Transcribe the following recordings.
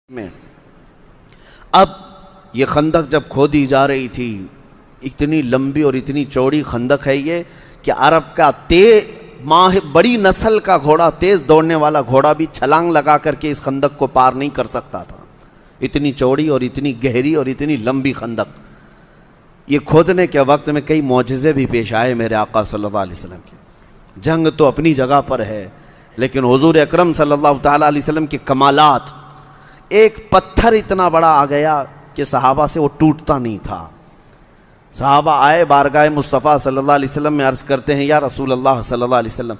میں اب یہ خندق جب کھودی جا رہی تھی، اتنی لمبی اور اتنی چوڑی خندق ہے یہ کہ عرب کا بڑی نسل کا گھوڑا، تیز دوڑنے والا گھوڑا بھی چھلانگ لگا کر کے اس خندق کو پار نہیں کر سکتا تھا۔ اتنی چوڑی اور اتنی گہری اور اتنی لمبی خندق۔ یہ کھودنے کے وقت میں کئی معجزے بھی پیش آئے میرے آقا صلی اللہ علیہ وسلم کے۔ جنگ تو اپنی جگہ پر ہے، لیکن حضور اکرم صلی اللہ تعالیٰ علیہ وسلم کے کمالات، ایک پتھر اتنا بڑا آ گیا کہ صحابہ سے وہ ٹوٹتا نہیں تھا۔ صحابہ آئے بارگاہ مصطفیٰ صلی اللہ علیہ وسلم میں، عرض کرتے ہیں یا رسول اللہ صلی اللہ علیہ وسلم،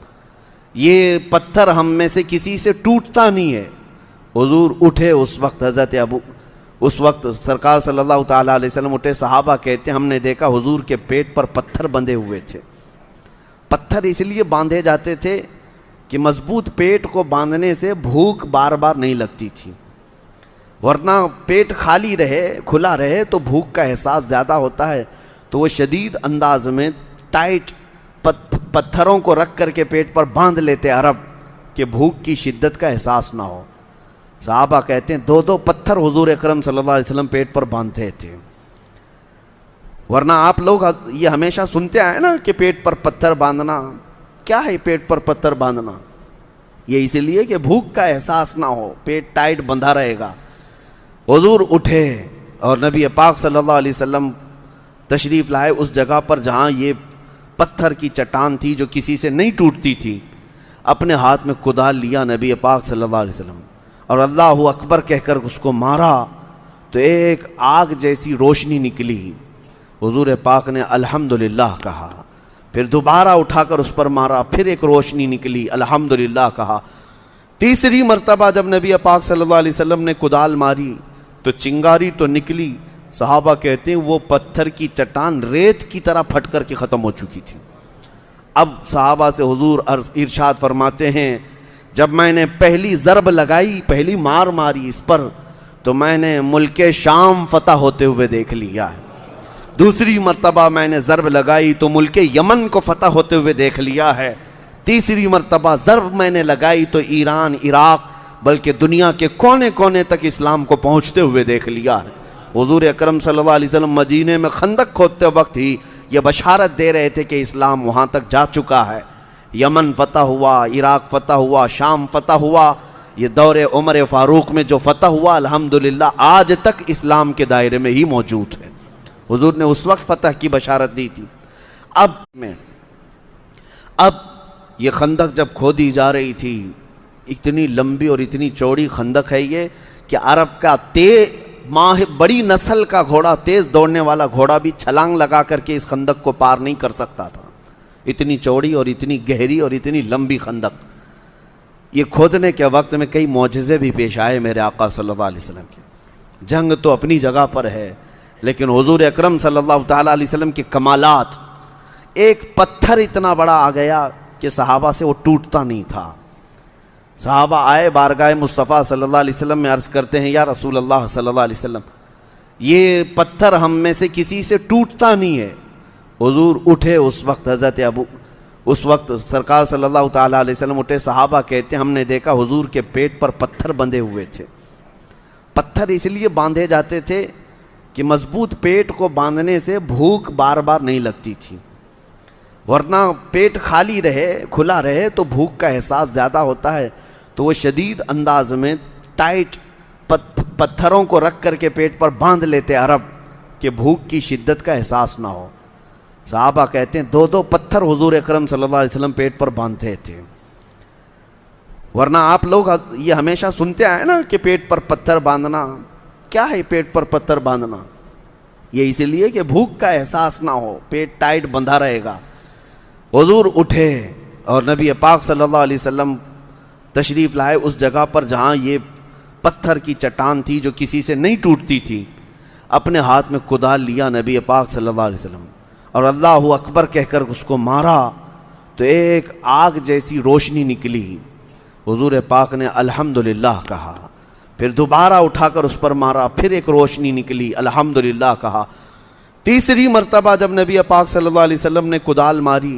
یہ پتھر ہم میں سے کسی سے ٹوٹتا نہیں ہے۔ حضور اٹھے، اس وقت سرکار صلی اللہ تعالیٰ علیہ وسلم اٹھے۔ صحابہ کہتے ہیں ہم نے دیکھا حضور کے پیٹ پر پتھر بندھے ہوئے تھے۔ پتھر اس لیے باندھے جاتے تھے کہ مضبوط پیٹ کو باندھنے سے بھوک بار بار نہیں لگتی تھی، ورنہ پیٹ خالی رہے، کھلا رہے تو بھوک کا احساس زیادہ ہوتا ہے۔ تو وہ شدید انداز میں ٹائٹ پتھروں کو رکھ کر کے پیٹ پر باندھ لیتے عرب کہ بھوک کی شدت کا احساس نہ ہو۔ صحابہ کہتے ہیں دو پتھر حضور اکرم صلی اللہ علیہ وسلم پیٹ پر باندھتے تھے، ورنہ آپ لوگ یہ ہمیشہ سنتے آئے نا کہ پیٹ پر پتھر باندھنا، کیا ہے پیٹ پر پتھر باندھنا؟ یہ اس لیے کہ بھوک کا احساس نہ ہو، پیٹ ٹائٹ بندھا رہے گا۔ حضور اٹھے اور نبی پاک صلی اللہ علیہ وسلم تشریف لائے اس جگہ پر جہاں یہ پتھر کی چٹان تھی جو کسی سے نہیں ٹوٹتی تھی۔ اپنے ہاتھ میں کدال لیا نبی پاک صلی اللہ علیہ وسلم اور اللہ اکبر کہہ کر اس کو مارا تو ایک آگ جیسی روشنی نکلی۔ حضور پاک نے الحمدللہ کہا، پھر دوبارہ اٹھا کر اس پر مارا، پھر ایک روشنی نکلی، الحمدللہ کہا۔ تیسری مرتبہ جب نبی پاک صلی اللہ علیہ وسلم نے کدال ماری تو چنگاری تو نکلی۔ صحابہ کہتے ہیں وہ پتھر کی چٹان ریت کی طرح پھٹ کر کے ختم ہو چکی تھی۔ اب صحابہ سے حضور ارشاد فرماتے ہیں جب میں نے پہلی ضرب لگائی، پہلی مار ماری اس پر، تو میں نے ملک شام فتح ہوتے ہوئے دیکھ لیا ہے۔ دوسری مرتبہ میں نے ضرب لگائی تو ملک یمن کو فتح ہوتے ہوئے دیکھ لیا ہے۔ تیسری مرتبہ ضرب میں نے لگائی تو ایران، عراق، بلکہ دنیا کے کونے کونے تک اسلام کو پہنچتے ہوئے دیکھ لیا ہے۔ حضور اکرم صلی اللہ علیہ وسلم مدینے میں خندق کھودتے وقت ہی یہ بشارت دے رہے تھے کہ اسلام وہاں تک جا چکا ہے۔ یمن فتح ہوا، عراق فتح ہوا، شام فتح ہوا۔ یہ دور عمر فاروق میں جو فتح ہوا الحمدللہ آج تک اسلام کے دائرے میں ہی موجود ہے۔ حضور نے اس وقت فتح کی بشارت دی تھی۔ اب یہ خندق جب کھودی جا رہی تھی، اتنی لمبی اور اتنی چوڑی خندق ہے یہ کہ عرب کا بڑی نسل کا گھوڑا، تیز دوڑنے والا گھوڑا بھی چھلانگ لگا کر کے اس خندق کو پار نہیں کر سکتا تھا۔ اتنی چوڑی اور اتنی گہری اور اتنی لمبی خندق۔ یہ کھودنے کے وقت میں کئی معجزے بھی پیش آئے میرے آقا صلی اللہ علیہ وسلم کے۔ جنگ تو اپنی جگہ پر ہے، لیکن حضور اکرم صلی اللہ تعالیٰ علیہ وسلم کے کمالات، ایک پتھر اتنا بڑا آ گیا کہ صحابہ سے وہ ٹوٹتا نہیں تھا۔ صحابہ آئے بارگاہ مصطفیٰ صلی اللہ علیہ وسلم میں، عرض کرتے ہیں یا رسول اللہ صلی اللہ علیہ وسلم، یہ پتھر ہم میں سے کسی سے ٹوٹتا نہیں ہے۔ حضور اٹھے، اس وقت سرکار صلی اللہ تعالیٰ علیہ وسلم اٹھے۔ صحابہ کہتے ہیں ہم نے دیکھا حضور کے پیٹ پر پتھر بندھے ہوئے تھے۔ پتھر اس لیے باندھے جاتے تھے کہ مضبوط پیٹ کو باندھنے سے بھوک بار بار نہیں لگتی تھی، ورنہ پیٹ خالی رہے، کھلا رہے تو بھوک کا احساس زیادہ ہوتا ہے۔ تو وہ شدید انداز میں ٹائٹ پتھروں کو رکھ کر کے پیٹ پر باندھ لیتے عرب کہ بھوک کی شدت کا احساس نہ ہو۔ صحابہ کہتے ہیں دو پتھر حضور اکرم صلی اللہ علیہ وسلم پیٹ پر باندھتے تھے، ورنہ آپ لوگ یہ ہمیشہ سنتے آئے نا کہ پیٹ پر پتھر باندھنا، کیا ہے پیٹ پر پتھر باندھنا؟ یہ اس لیے کہ بھوک کا احساس نہ ہو، پیٹ ٹائٹ بندھا رہے گا۔ حضور اٹھے اور نبی پاک صلی اللہ علیہ وسلم تشریف لائے اس جگہ پر جہاں یہ پتھر کی چٹان تھی جو کسی سے نہیں ٹوٹتی تھی۔ اپنے ہاتھ میں کدال لیا نبی پاک صلی اللہ علیہ وسلم اور اللہ اکبر کہہ کر اس کو مارا تو ایک آگ جیسی روشنی نکلی۔ حضور پاک نے الحمدللہ کہا، پھر دوبارہ اٹھا کر اس پر مارا، پھر ایک روشنی نکلی، الحمدللہ کہا۔ تیسری مرتبہ جب نبی پاک صلی اللہ علیہ وسلم نے کدال ماری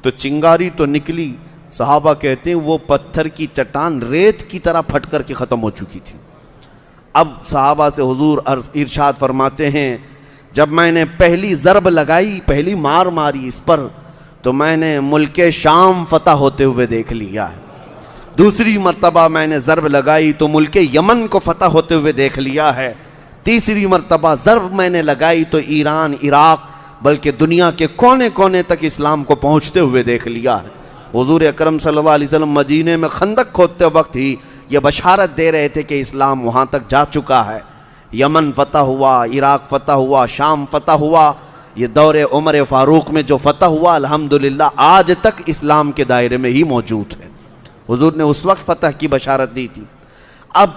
تو چنگاری تو نکلی۔ صحابہ کہتے ہیں وہ پتھر کی چٹان ریت کی طرح پھٹ کر کے ختم ہو چکی تھی۔ اب صحابہ سے حضور ارشاد فرماتے ہیں جب میں نے پہلی ضرب لگائی، پہلی مار ماری اس پر، تو میں نے ملک شام فتح ہوتے ہوئے دیکھ لیا ہے۔ دوسری مرتبہ میں نے ضرب لگائی تو ملک یمن کو فتح ہوتے ہوئے دیکھ لیا ہے۔ تیسری مرتبہ ضرب میں نے لگائی تو ایران، عراق، بلکہ دنیا کے کونے کونے تک اسلام کو پہنچتے ہوئے دیکھ لیا ہے۔ حضور اکرم صلی اللہ علیہ وسلم مدینے میں خندق کھودتے وقت ہی یہ بشارت دے رہے تھے کہ اسلام وہاں تک جا چکا ہے۔ یمن فتح ہوا، عراق فتح ہوا، شام فتح ہوا۔ یہ دور عمر فاروق میں جو فتح ہوا الحمدللہ آج تک اسلام کے دائرے میں ہی موجود ہے۔ حضور نے اس وقت فتح کی بشارت دی تھی۔ اب